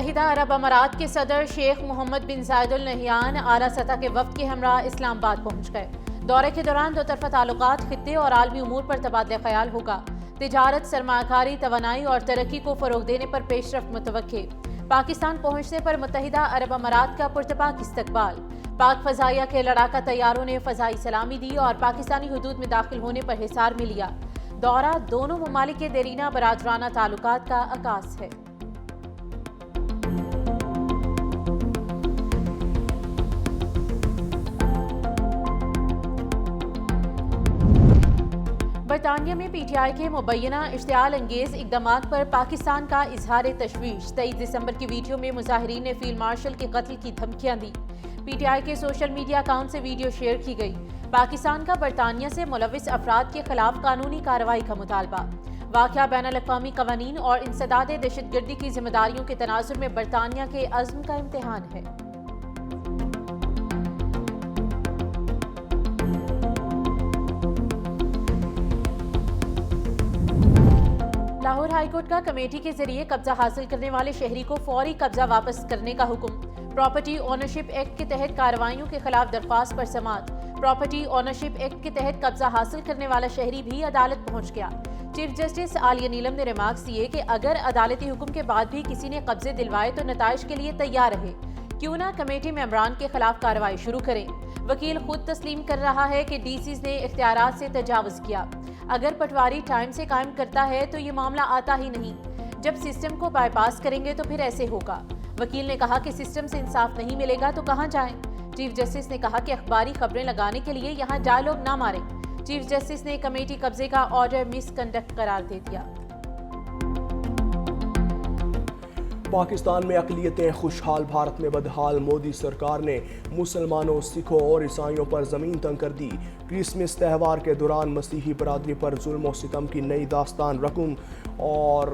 متحدہ عرب امارات کے صدر شیخ محمد بن زائد ال نہیان اعلیٰ سطح کے وفد کے ہمراہ اسلام آباد پہنچ گئے۔ دورے کے دوران دو طرفہ تعلقات، خطے اور عالمی امور پر تبادلہ خیال ہوگا۔ تجارت، سرمایہ کاری، توانائی اور ترقی کو فروغ دینے پر پیش رفت متوقع۔ پاکستان پہنچنے پر متحدہ عرب امارات کا پرتپاک استقبال۔ پاک فضائیہ کے لڑاکا طیاروں نے فضائی سلامی دی اور پاکستانی حدود میں داخل ہونے پر حصار میں لیا۔ دورہ دونوں ممالک کے دیرینہ برادرانہ تعلقات کا عکاس ہے۔ برطانیہ میں پی ٹی آئی کے مبینہ اشتعال انگیز اقدامات پر پاکستان کا اظہار تشویش۔ 23 دسمبر کی ویڈیو میں مظاہرین نے فیلڈ مارشل کے قتل کی دھمکیاں دی۔ پی ٹی آئی کے سوشل میڈیا اکاؤنٹ سے ویڈیو شیئر کی گئی۔ پاکستان کا برطانیہ سے ملوث افراد کے خلاف قانونی کارروائی کا مطالبہ۔ واقعہ بین الاقوامی قوانین اور انسداد دہشت گردی کی ذمہ داریوں کے تناظر میں برطانیہ کے عزم کا امتحان ہے۔ لاہور ہائی کورٹ کا کمیٹی کے ذریعے قبضہ حاصل کرنے والے شہری کو فوری قبضہ واپس کرنے کا حکم۔ پراپرٹی اونرشپ ایکٹ کے تحت کارروائیوں کے خلاف درخواست پر سماعت۔ پراپرٹی اونرشپ ایکٹ کے تحت قبضہ حاصل کرنے والا شہری بھی عدالت پہنچ گیا۔ چیف جسٹس عالیہ نیلم نے ریمارکس دیے کہ اگر عدالتی حکم کے بعد بھی کسی نے قبضے دلوائے تو نتائج کے لیے تیار رہے، کیوں نہ کمیٹی ممبران کے خلاف کارروائی شروع کریں۔ وکیل خود تسلیم کر رہا ہے کہ ڈی سیز نے اختیارات سے تجاوز کیا۔ اگر پٹواری ٹائم سے قائم کرتا ہے تو یہ معاملہ آتا ہی نہیں۔ جب سسٹم کو بائی پاس کریں گے تو پھر ایسے ہوگا۔ وکیل نے کہا کہ سسٹم سے انصاف نہیں ملے گا تو کہاں جائیں۔ چیف جسٹس نے کہا کہ اخباری خبریں لگانے کے لیے یہاں ڈائیلاگ نہ ماریں۔ چیف جسٹس نے کمیٹی قبضے کا آرڈر مس کنڈکٹ قرار دے دیا۔ پاکستان میں اقلیتیں خوشحال، بھارت میں بدحال۔ مودی سرکار نے مسلمانوں، سکھوں اور عیسائیوں پر زمین تنگ کر دی۔ کرسمس تہوار کے دوران مسیحی برادری پر ظلم و ستم کی نئی داستان رقم۔ اور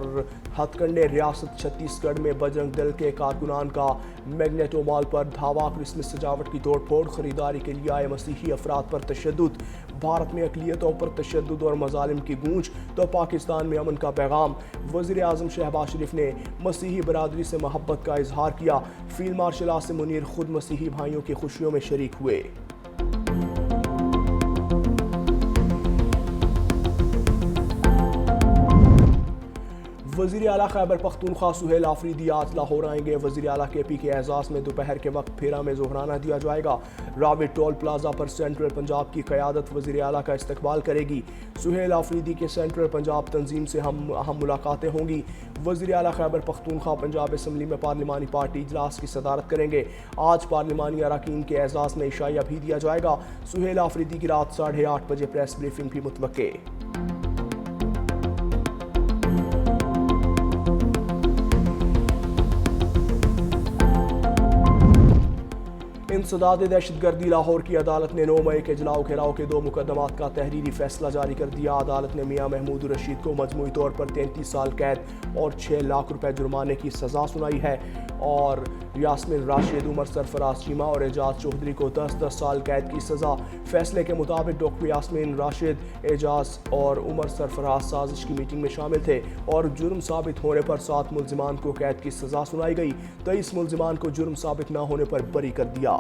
ہتھ کنڈے ریاست چھتیس گڑھ میں بجرنگ دل کے کارکنان کا میگنیٹو مال پر دھاوا۔ کرسمس سجاوٹ کی توڑ پھوڑ، خریداری کے لیے آئے مسیحی افراد پر تشدد۔ بھارت میں اقلیتوں پر تشدد اور مظالم کی گونج تو پاکستان میں امن کا پیغام۔ وزیر اعظم شہباز شریف نے مسیحی برادری سے محبت کا اظہار کیا۔ فیلڈ مارشل عاصم منیر خود مسیحی بھائیوں کی خوشیوں میں شریک ہوئے۔ وزیر اعلیٰ خیبر پختونخوا سہیل آفریدی آج لاہور آئیں گے۔ وزیر اعلیٰ کے پی کے اعزاز میں دوپہر کے وقت پھیرا میں ظہرانہ دیا جائے گا۔ راوٹ ٹول پلازا پر سینٹرل پنجاب کی قیادت وزیر اعلیٰ کا استقبال کرے گی۔ سہیل آفریدی کے سینٹرل پنجاب تنظیم سے اہم ملاقاتیں ہوں گی۔ وزیر اعلیٰ خیبر پختونخوا پنجاب اسمبلی میں پارلیمانی پارٹی اجلاس کی صدارت کریں گے۔ آج پارلیمانی اراکین کے اعزاز میں عشائیہ بھی دیا جائے گا۔ سہیل آفریدی کی رات 8:30 بجے پریس بریفنگ بھی متوقع۔ انسداد دہشت گردی، لاہور کی عدالت نے 9 مئی کے جلاؤ گھیراؤ کے 2 مقدمات کا تحریری فیصلہ جاری کر دیا۔ عدالت نے میاں محمود رشید کو مجموعی طور پر 33 سال قید اور 6 لاکھ روپے جرمانے کی سزا سنائی ہے، اور یاسمین راشد، عمر سرفراز چیمہ اور اعجاز چودھری کو 10 سال قید کی سزا۔ فیصلے کے مطابق ڈاکٹر یاسمین راشد، اعجاز اور عمر سرفراز سازش کی میٹنگ میں شامل تھے اور جرم ثابت ہونے پر 7 ملزمان کو قید کی سزا سنائی گئی۔ 23 ملزمان کو جرم ثابت نہ ہونے پر بری کر دیا۔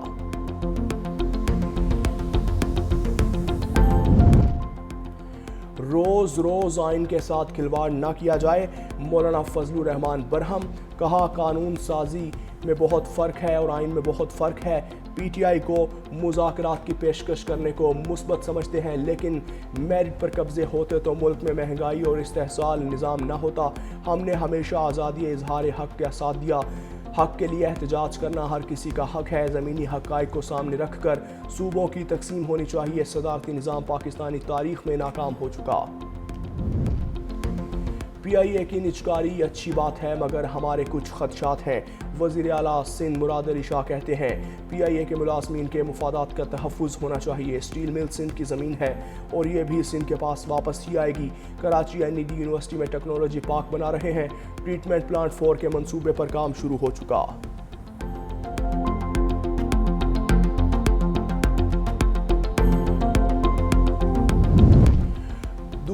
روز آئین کے ساتھ کھلواڑ نہ کیا جائے۔ مولانا فضل الرحمان برہم، کہا قانون سازی میں بہت فرق ہے اور آئین میں بہت فرق ہے۔ پی ٹی آئی کو مذاکرات کی پیشکش کرنے کو مثبت سمجھتے ہیں، لیکن میرٹ پر قبضے ہوتے تو ملک میں مہنگائی اور استحصال نظام نہ ہوتا۔ ہم نے ہمیشہ آزادی اظہار حق کا ساتھ دیا۔ حق کے لیے احتجاج کرنا ہر کسی کا حق ہے۔ زمینی حقائق کو سامنے رکھ کر صوبوں کی تقسیم ہونی چاہیے۔ صدارتی نظام پاکستانی تاریخ میں ناکام ہو چکا۔ پی آئی اے کی نجکاری اچھی بات ہے مگر ہمارے کچھ خدشات ہیں۔ وزیر اعلیٰ سندھ مراد علی شاہ کہتے ہیں پی آئی اے کے ملازمین کے مفادات کا تحفظ ہونا چاہیے۔ اسٹیل مل سندھ کی زمین ہے اور یہ بھی سندھ کے پاس واپس ہی آئے گی۔ Karachi N E D university میں ٹیکنالوجی پارک بنا رہے ہیں۔ ٹریٹمنٹ پلانٹ 4 کے منصوبے پر کام شروع ہو چکا۔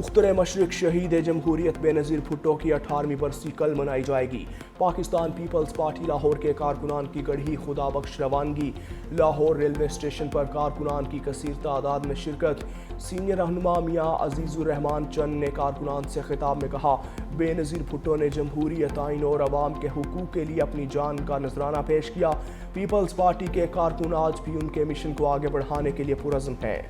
دختر مشرق شہید جمہوریت بے نظیر بھٹو کی 18ویں برسی کل منائی جائے گی۔ پاکستان پیپلز پارٹی لاہور کے کارکنان کی گڑھی خدا بخش روانگی۔ لاہور ریلوے اسٹیشن پر کارکنان کی کثیر تعداد میں شرکت۔ سینئر رہنما میاں عزیز الرحمان چند نے کارکنان سے خطاب میں کہا، بے نظیر بھٹو نے جمہوریت، آئین اور عوام کے حقوق کے لیے اپنی جان کا نذرانہ پیش کیا۔ پیپلز پارٹی کے کارکن آج بھی ان کے مشن کو آگے بڑھانے کے لیے پرعزم ہیں۔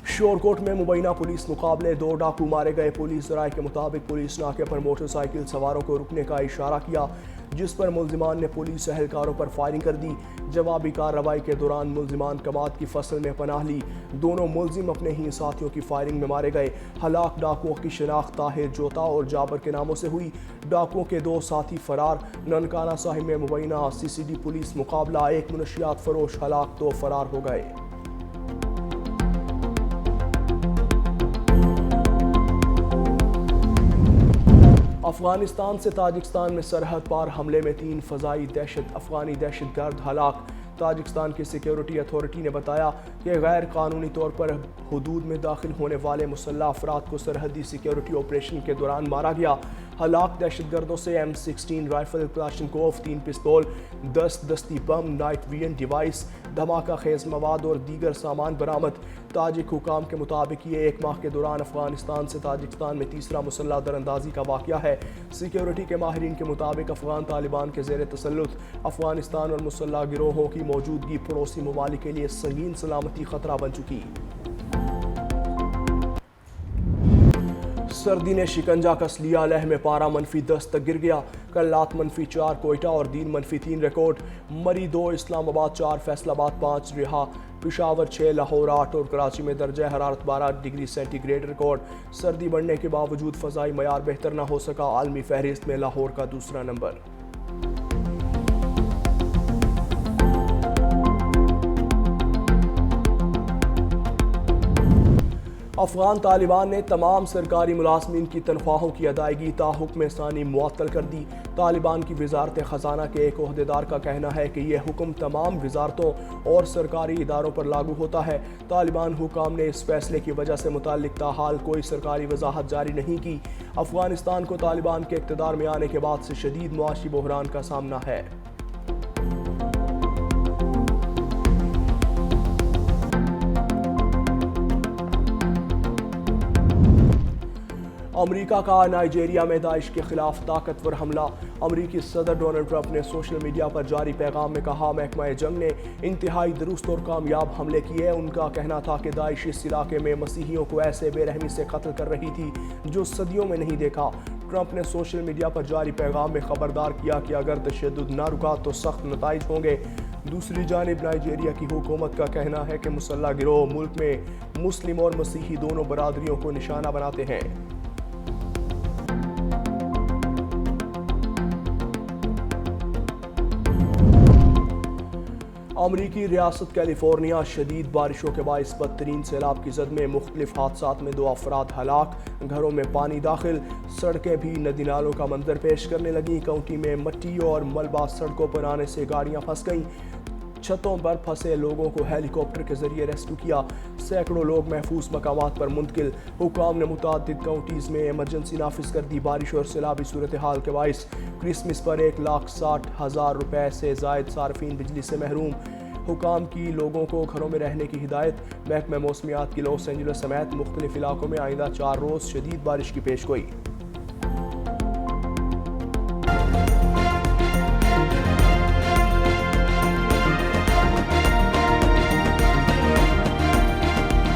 شورکوٹ میں مبینہ پولیس مقابلے، 2 ڈاکو مارے گئے۔ پولیس ذرائع کے مطابق پولیس ناکے پر موٹر سائیکل سواروں کو رکنے کا اشارہ کیا، جس پر ملزمان نے پولیس اہلکاروں پر فائرنگ کر دی۔ جوابی کارروائی کے دوران ملزمان کماد کی فصل میں پناہ لی۔ دونوں ملزم اپنے ہی ساتھیوں کی فائرنگ میں مارے گئے۔ ہلاک ڈاکوؤں کی شناخت طاہر جوتا اور جابر کے ناموں سے ہوئی۔ ڈاکوؤں کے 2 ساتھی فرار۔ ننکانہ صاحب میں مبینہ CCD پولیس مقابلہ، 1 منشیات فروش ہلاک، 2 فرار ہو گئے۔ افغانستان سے تاجکستان میں سرحد پار حملے میں 3 فضائی افغانی دہشت گرد ہلاک۔ تاجکستان کی سیکیورٹی اتھارٹی نے بتایا کہ غیر قانونی طور پر حدود میں داخل ہونے والے مسلح افراد کو سرحدی سیکیورٹی آپریشن کے دوران مارا گیا۔ ہلاک دہشت گردوں سے M16 رائفل، کلاشنکوف، 3 پستول، 10 دستی بم، نائٹ ویژن ڈیوائس، دھماکہ خیز مواد اور دیگر سامان برآمد۔ تاجک حکام کے مطابق یہ 1 ماہ کے دوران افغانستان سے تاجکستان میں تیسرا مسلح دراندازی کا واقعہ ہے۔ سیکیورٹی کے ماہرین کے مطابق افغان طالبان کے زیر تسلط افغانستان اور مسلح گروہوں کی موجودگی پڑوسی ممالک کے لیے سنگین سلامتی خطرہ بن چکی۔ سردی نے شکنجہ کس لیا، لہ میں پارہ -10 تک گر گیا۔ کل رات -4 کوئٹہ اور دین -3 ریکارڈ۔ مری 2، اسلام آباد 4، فیصل آباد 5 رہا، پشاور 6، لاہور 8 اور کراچی میں درجہ حرارت 12 ڈگری سینٹی گریڈ ریکارڈ۔ سردی بڑھنے کے باوجود فضائی معیار بہتر نہ ہو سکا، عالمی فہرست میں لاہور کا دوسرا نمبر۔ افغان طالبان نے تمام سرکاری ملازمین کی تنخواہوں کی ادائیگی تا حکم ثانی معطل کر دی۔ طالبان کی وزارت خزانہ کے ایک عہدیدار کا کہنا ہے کہ یہ حکم تمام وزارتوں اور سرکاری اداروں پر لاگو ہوتا ہے۔ طالبان حکام نے اس فیصلے کی وجہ سے متعلق تاحال کوئی سرکاری وضاحت جاری نہیں کی۔ افغانستان کو طالبان کے اقتدار میں آنے کے بعد سے شدید معاشی بحران کا سامنا ہے۔ امریکہ کا نائجیریا میں داعش کے خلاف طاقتور حملہ۔ امریکی صدر ڈونلڈ ٹرمپ نے سوشل میڈیا پر جاری پیغام میں کہا، محکمہ جنگ نے انتہائی درست اور کامیاب حملے کیے۔ ان کا کہنا تھا کہ داعش اس علاقے میں مسیحیوں کو ایسے بے رحمی سے قتل کر رہی تھی جو صدیوں میں نہیں دیکھا۔ ٹرمپ نے سوشل میڈیا پر جاری پیغام میں خبردار کیا کہ اگر تشدد نہ رکا تو سخت نتائج ہوں گے۔ دوسری جانب نائجیریا کی حکومت کا کہنا ہے کہ مسلح گروہ ملک میں مسلم اور مسیحی دونوں برادریوں کو نشانہ بناتے ہیں۔ امریکی ریاست کیلیفورنیا شدید بارشوں کے باعث بدترین سیلاب کی زد میں مختلف حادثات میں 2 افراد ہلاک، گھروں میں پانی داخل، سڑکیں بھی ندی نالوں کا منظر پیش کرنے لگیں۔ کاؤنٹی میں مٹی اور ملبہ سڑکوں پر آنے سے گاڑیاں پھنس گئیں۔ چھتوں پر پھنسے لوگوں کو ہیلی کاپٹر کے ذریعے ریسکیو کیا، سینکڑوں لوگ محفوظ مقامات پر منتقل۔ حکام نے متعدد کاؤنٹیز میں ایمرجنسی نافذ کر دی۔ بارش اور سیلابی صورتحال کے باعث کرسمس پر 1,60,000 روپے سے زائد صارفین بجلی سے محروم۔ حکام کی لوگوں کو گھروں میں رہنے کی ہدایت۔ محکمہ موسمیات کی لاس اینجلس سمیت مختلف علاقوں میں آئندہ 4 روز شدید بارش کی پیش گوئی۔